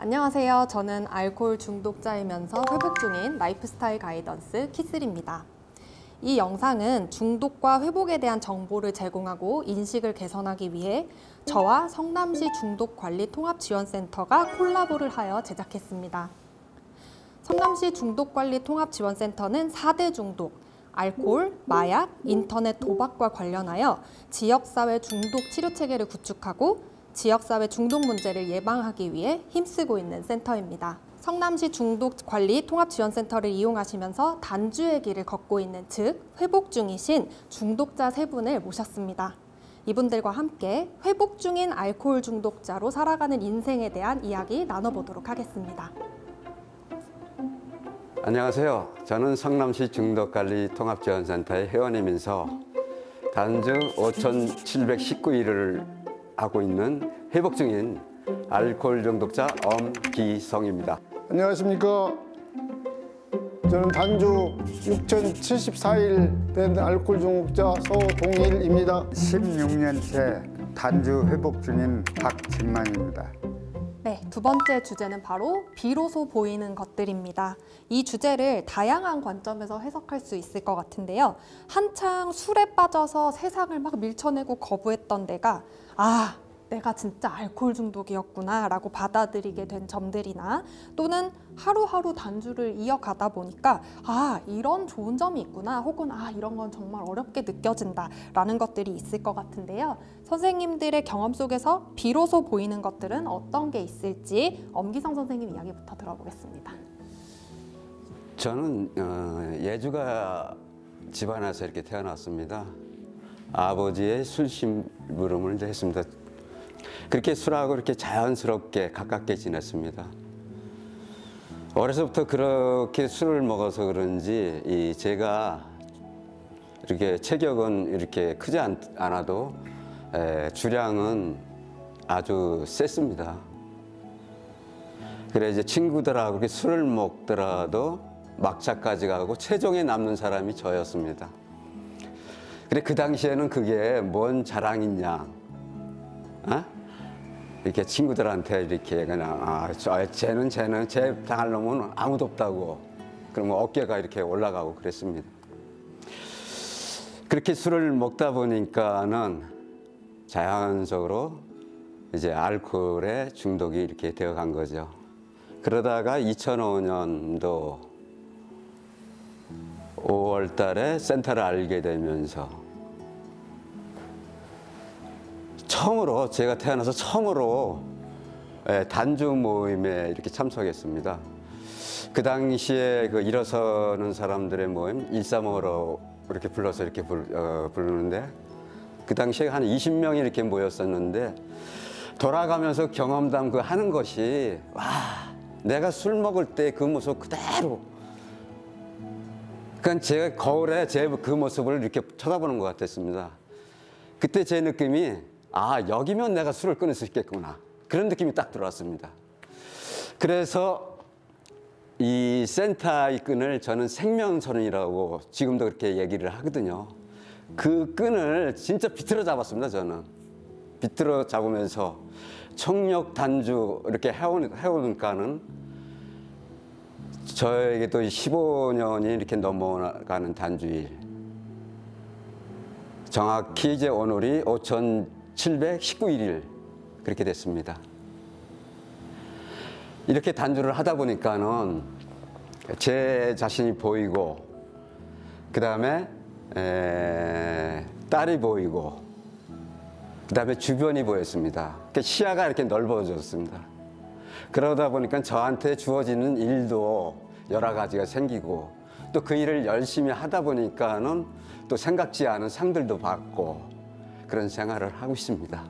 안녕하세요. 저는 알코올 중독자이면서 회복 중인 라이프스타일 가이던스 키슬입니다. 이 영상은 중독과 회복에 대한 정보를 제공하고 인식을 개선하기 위해 저와 성남시 중독관리통합지원센터가 콜라보를 하여 제작했습니다. 성남시 중독관리통합지원센터는 4대 중독, 알코올, 마약, 인터넷 도박과 관련하여 지역사회 중독 치료체계를 구축하고 지역사회 중독 문제를 예방하기 위해 힘쓰고 있는 센터입니다. 성남시 중독관리통합지원센터를 이용하시면서 단주의 길을 걷고 있는 즉 회복 중이신 중독자 3분을 모셨습니다. 이분들과 함께 회복 중인 알코올 중독자로 살아가는 인생에 대한 이야기 나눠보도록 하겠습니다. 안녕하세요. 저는 성남시 중독관리통합지원센터의 회원이면서 단주 5,719일을 하고 있는 회복 중인 알코올 중독자 엄기성입니다. 안녕하십니까. 저는 단주 6,074일 된 알코올 중독자 서동일입니다. 16년째 단주 회복 중인 박진만입니다. 네, 두 번째 주제는 바로 비로소 보이는 것들입니다. 이 주제를 다양한 관점에서 해석할 수 있을 것 같은데요. 한창 술에 빠져서 세상을 막 밀쳐내고 거부했던 내가 내가 진짜 알코올 중독이었구나 라고 받아들이게 된 점들이나 또는 하루하루 단주를 이어가다 보니까 이런 좋은 점이 있구나 혹은 이런 건 정말 어렵게 느껴진다 라는 것들이 있을 것 같은데요. 선생님들의 경험 속에서 비로소 보이는 것들은 어떤 게 있을지 엄기성 선생님 이야기부터 들어보겠습니다. 저는 예주가 집안에서 이렇게 태어났습니다. 아버지의 술심부름을 했습니다. 그렇게 술하고 이렇게 자연스럽게 가깝게 지냈습니다. 어려서부터 그렇게 술을 먹어서 그런지 제가 이렇게 체격은 이렇게 크지 않아도 주량은 아주 셌습니다. 그래 이제 친구들하고 이렇게 술을 먹더라도 막차까지 가고 최종에 남는 사람이 저였습니다. 그래 그 당시에는 그게 뭔 자랑이냐? 이렇게 친구들한테 이렇게 그냥 쟤는 쟤 당할 놈은 아무도 없다고 그러면 어깨가 이렇게 올라가고 그랬습니다. 그렇게 술을 먹다 보니까는 자연적으로 이제 알코올에 중독이 이렇게 되어 간 거죠. 그러다가 2005년도 5월 달에 센터를 알게 되면서 처음으로 제가 태어나서 처음으로 단주 모임에 이렇게 참석했습니다. 그 당시에 그 일어서는 사람들의 모임 135로 이렇게 불러서 이렇게 부르는데 그 당시에 한 20명이 이렇게 모였었는데 돌아가면서 경험담 그 하는 것이 내가 술 먹을 때 그 모습 그대로 그러니까 제가 거울에 제 그 모습을 이렇게 쳐다보는 것 같았습니다. 그때 제 느낌이 여기면 내가 술을 끊을 수 있겠구나. 그런 느낌이 딱 들어왔습니다. 그래서 이 센터의 끈을 저는 생명선이라고 지금도 그렇게 얘기를 하거든요. 그 끈을 진짜 비틀어 잡았습니다, 저는. 비틀어 잡으면서 청력 단주 이렇게 해오니까는 저에게도 15년이 이렇게 넘어가는 단주일. 정확히 이제 오늘이 5,719일 그렇게 됐습니다. 이렇게 단주를 하다 보니까는 제 자신이 보이고 그 다음에 딸이 보이고 그 다음에 주변이 보였습니다. 시야가 이렇게 넓어졌습니다. 그러다 보니까 저한테 주어지는 일도 여러 가지가 생기고 또 그 일을 열심히 하다 보니까는 또 생각지 않은 상들도 받고 그런 생활을 하고 있습니다.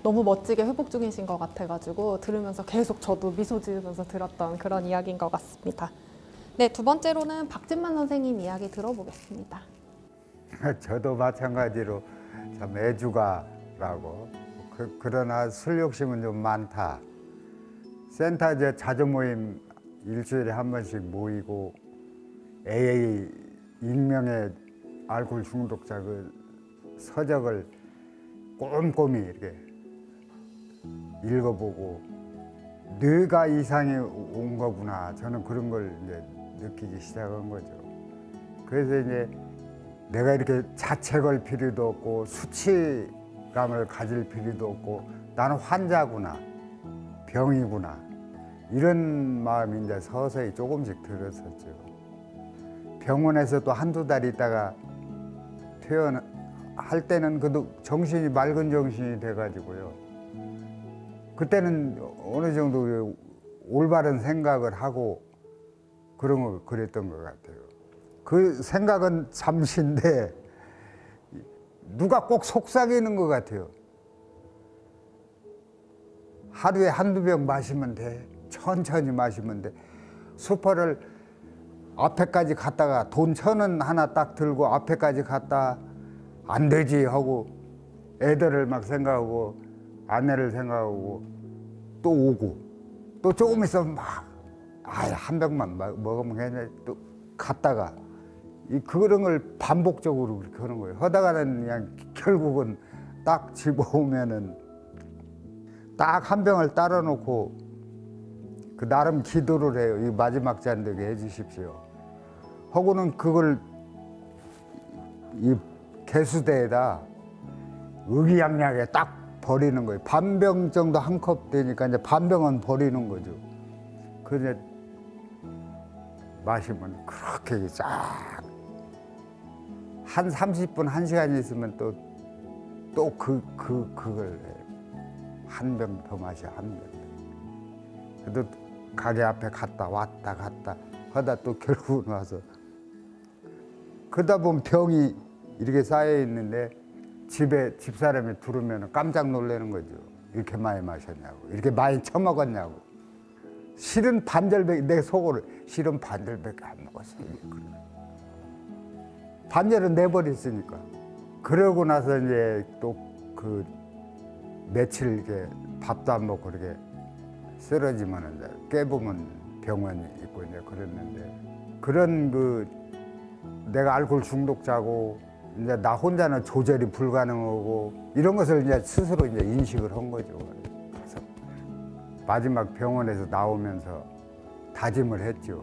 너무 멋지게 회복 중이신 것 같아가지고 들으면서 계속 저도 미소 지으면서 들었던 그런 이야기인 것 같습니다. 네, 두 번째로는 박진만 선생님 이야기 들어보겠습니다. 저도 마찬가지로 참 애주가라고 그러나 술 욕심은 좀 많다. 센터 이제 자주 모임 일주일에 한 번씩 모이고 AA 익명의 알코올 중독자 그 서적을 꼼꼼히 이렇게 읽어보고 뇌가 이상이 온 거구나. 저는 그런 걸 이제 느끼기 시작한 거죠. 그래서 이제 내가 이렇게 자책할 필요도 없고 수치감을 가질 필요도 없고 나는 환자구나, 병이구나, 이런 마음이 이제 서서히 조금씩 들었었죠. 병원에서도 한두 달 있다가 퇴원할 때는 그래도 정신이 맑은 정신이 돼가지고요. 그때는 어느 정도 올바른 생각을 하고 그런 거 그랬던 것 같아요. 그 생각은 잠시인데 누가 꼭 속삭이는 것 같아요. 하루에 한두 병 마시면 돼. 천천히 마시면 돼. 슈퍼를 앞에까지 갔다가 돈 1,000원 하나 딱 들고 앞에까지 갔다 안 되지 하고 애들을 막 생각하고 아내를 생각하고 또 오고 또 조금 있으면 막 한 병만 먹으면 괜찮아 또 갔다가 그런 걸 반복적으로 그렇게 하는 거예요. 하다가는 그냥 결국은 딱 집어오면은 딱 한 병을 따라 놓고 그 나름 기도를 해요. 이 마지막 잔 되게 해주십시오. 하고는 그걸 이 개수대에다 의기양양하게 딱 버리는 거예요. 반병 정도 한 컵 되니까 이제 반병은 버리는 거죠. 그래 마시면 그렇게 쫙 한 30분, 1시간 있으면 또 그걸 한 병 더 마셔, 한 병. 그래도 가게 앞에 갔다 왔다 갔다 하다 또 결국은 와서 그러다 보면 병이 이렇게 쌓여 있는데 집에 집사람이 들으면 깜짝 놀라는 거죠. 이렇게 많이 마셨냐고, 이렇게 많이 처먹었냐고. 실은 반절밖에, 내 속으로 실은 반절밖에 안 먹었어요. 반절은 내버렸으니까. 그러고 나서 이제 또 그 며칠 이렇게 밥도 안 먹고 이렇게 쓰러지면 이제 깨보면 병원이 있고 이제 그랬는데 그런 그 내가 알코올 중독자고 이제 나 혼자는 조절이 불가능하고 이런 것을 이제 스스로 이제 인식을 한 거죠. 그래서 마지막 병원에서 나오면서 다짐을 했죠.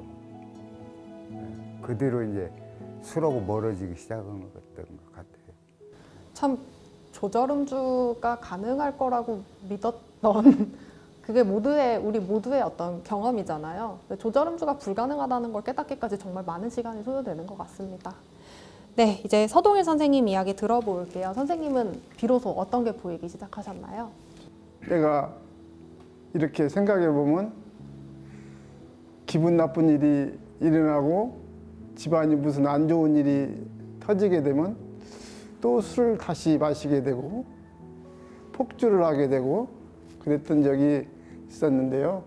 그 뒤로 이제 술하고 멀어지기 시작한 것 같아요. 참 조절음주가 가능할 거라고 믿었던 그게 우리 모두의 어떤 경험이잖아요. 조절음주가 불가능하다는 걸 깨닫기까지 정말 많은 시간이 소요되는 것 같습니다. 네, 이제 서동일 선생님 이야기 들어볼게요. 선생님은 비로소 어떤 게 보이기 시작하셨나요? 내가 이렇게 생각해 보면 기분 나쁜 일이 일어나고 집안이 무슨 안 좋은 일이 터지게 되면 또 술을 다시 마시게 되고 폭주를 하게 되고 그랬던 적이 있었는데요.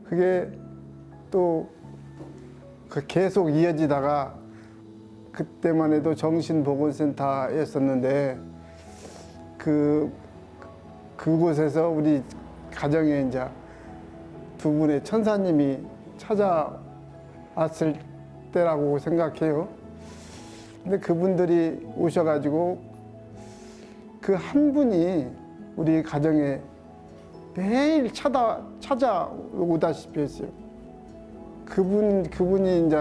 그게 또 계속 이어지다가 그때만 해도 정신보건센터였었는데 그곳에서 우리 가정에 이제 두 분의 천사님이 찾아왔을 때라고 생각해요. 근데 그분들이 오셔가지고 그 한 분이 우리 가정에 매일 찾아오다시피 했어요. 그분이 이제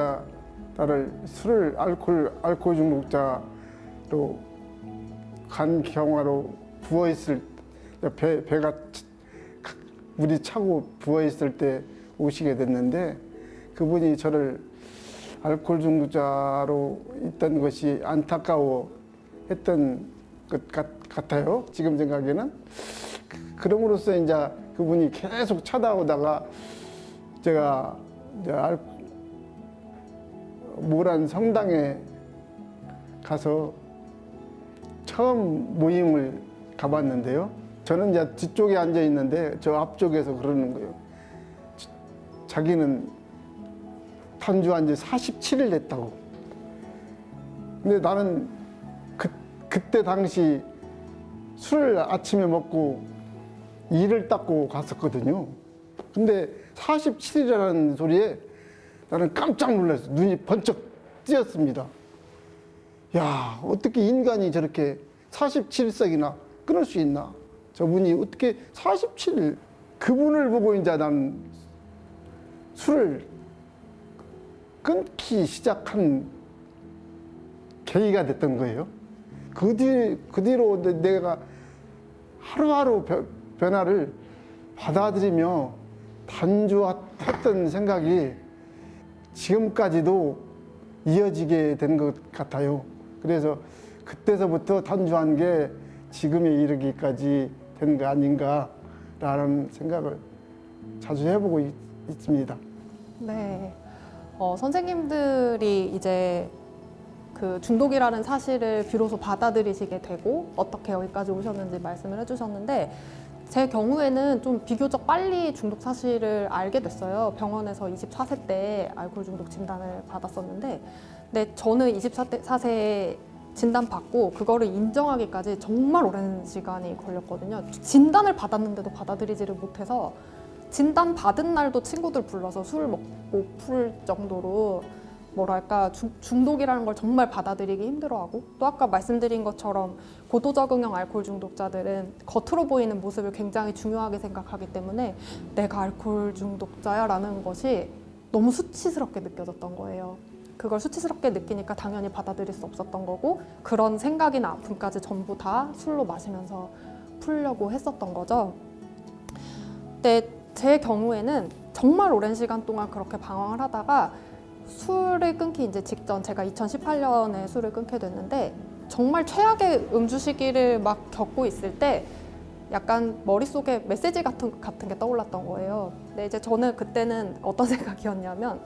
나를 알코올 중독자로 간 경화로 부어있을 배가 물이 차고 부어있을 때 오시게 됐는데 그분이 저를 알코올 중독자로 있던 것이 안타까워 했던 것 같아요. 지금 생각에는. 그럼으로써 이제 그분이 계속 찾아오다가 제가 이제 모란 성당에 가서 처음 모임을 가봤는데요. 저는 이제 뒤쪽에 앉아 있는데 저 앞쪽에서 그러는 거예요. 자기는 탄주한 지 47일 됐다고. 근데 나는 그때 당시 술을 아침에 먹고 이를 닦고 갔었거든요. 근데 47일이라는 소리에 나는 깜짝 놀랐어요. 눈이 번쩍 띄었습니다. 야, 어떻게 인간이 저렇게 47석이나 끊을 수 있나? 저분이 어떻게 47일 그분을 보고 이제 난 술을 끊기 시작한 계기가 됐던 거예요. 그 뒤로 내가 하루하루 변화를 받아들이며 단주했던 생각이 지금까지도 이어지게 된 것 같아요. 그래서 그때서부터 단주한 게 지금에 이르기까지 된 거 아닌가라는 생각을 자주 해보고 있습니다. 네. 선생님들이 이제 그 중독이라는 사실을 비로소 받아들이시게 되고 어떻게 여기까지 오셨는지 말씀을 해주셨는데, 제 경우에는 좀 비교적 빨리 중독 사실을 알게 됐어요. 병원에서 24세 때 알코올 중독 진단을 받았었는데, 근데 저는 24세에 진단받고 그거를 인정하기까지 정말 오랜 시간이 걸렸거든요. 진단을 받았는데도 받아들이지를 못해서 진단 받은 날도 친구들 불러서 술 먹고 풀 정도로 뭐랄까 중독이라는 걸 정말 받아들이기 힘들어하고, 또 아까 말씀드린 것처럼 고도적응형 알코올 중독자들은 겉으로 보이는 모습을 굉장히 중요하게 생각하기 때문에 내가 알코올 중독자야 라는 것이 너무 수치스럽게 느껴졌던 거예요. 그걸 수치스럽게 느끼니까 당연히 받아들일 수 없었던 거고, 그런 생각이나 아픔까지 전부 다 술로 마시면서 풀려고 했었던 거죠. 근데 제 경우에는 정말 오랜 시간 동안 그렇게 방황을 하다가 술을 끊기 이제 직전, 제가 2018년에 술을 끊게 됐는데, 정말 최악의 음주 시기를 막 겪고 있을 때 약간 머릿속에 메시지 같은 게 떠올랐던 거예요. 근데 이제 저는 그때는 어떤 생각이었냐면,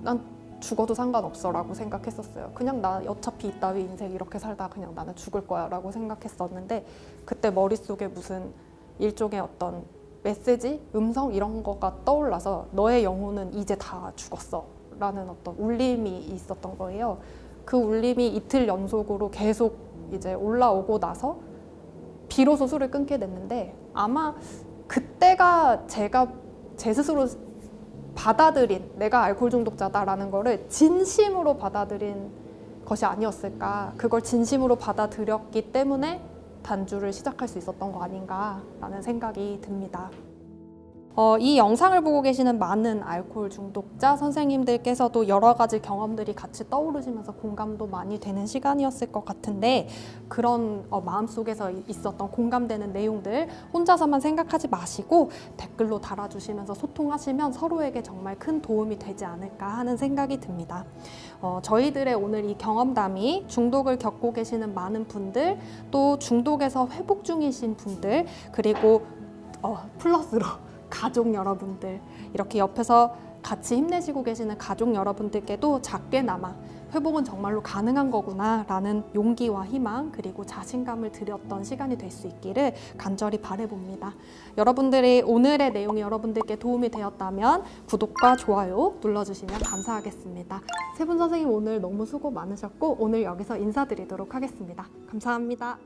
난 죽어도 상관없어 라고 생각했었어요. 그냥 나 어차피 이따위 인생 이렇게 살다 그냥 나는 죽을 거야 라고 생각했었는데, 그때 머릿속에 무슨 일종의 어떤 메시지, 음성 이런 거가 떠올라서 너의 영혼은 이제 다 죽었어 라는 어떤 울림이 있었던 거예요. 그 울림이 이틀 연속으로 계속 이제 올라오고 나서 비로소 술을 끊게 됐는데, 아마 그때가 제가 제 스스로 받아들인 내가 알코올 중독자다라는 거를 진심으로 받아들인 것이 아니었을까. 그걸 진심으로 받아들였기 때문에 단주를 시작할 수 있었던 거 아닌가라는 생각이 듭니다. 이 영상을 보고 계시는 많은 알코올 중독자 선생님들께서도 여러 가지 경험들이 같이 떠오르시면서 공감도 많이 되는 시간이었을 것 같은데, 그런 마음속에서 있었던 공감되는 내용들 혼자서만 생각하지 마시고 댓글로 달아주시면서 소통하시면 서로에게 정말 큰 도움이 되지 않을까 하는 생각이 듭니다. 저희들의 오늘 이 경험담이 중독을 겪고 계시는 많은 분들, 또 중독에서 회복 중이신 분들, 그리고 플러스로 가족 여러분들, 이렇게 옆에서 같이 힘내시고 계시는 가족 여러분들께도 작게나마 회복은 정말로 가능한 거구나 라는 용기와 희망, 그리고 자신감을 드렸던 시간이 될 수 있기를 간절히 바라봅니다. 여러분들이 오늘의 내용이 여러분들께 도움이 되었다면 구독과 좋아요 눌러주시면 감사하겠습니다. 세 분 선생님 오늘 너무 수고 많으셨고, 오늘 여기서 인사드리도록 하겠습니다. 감사합니다.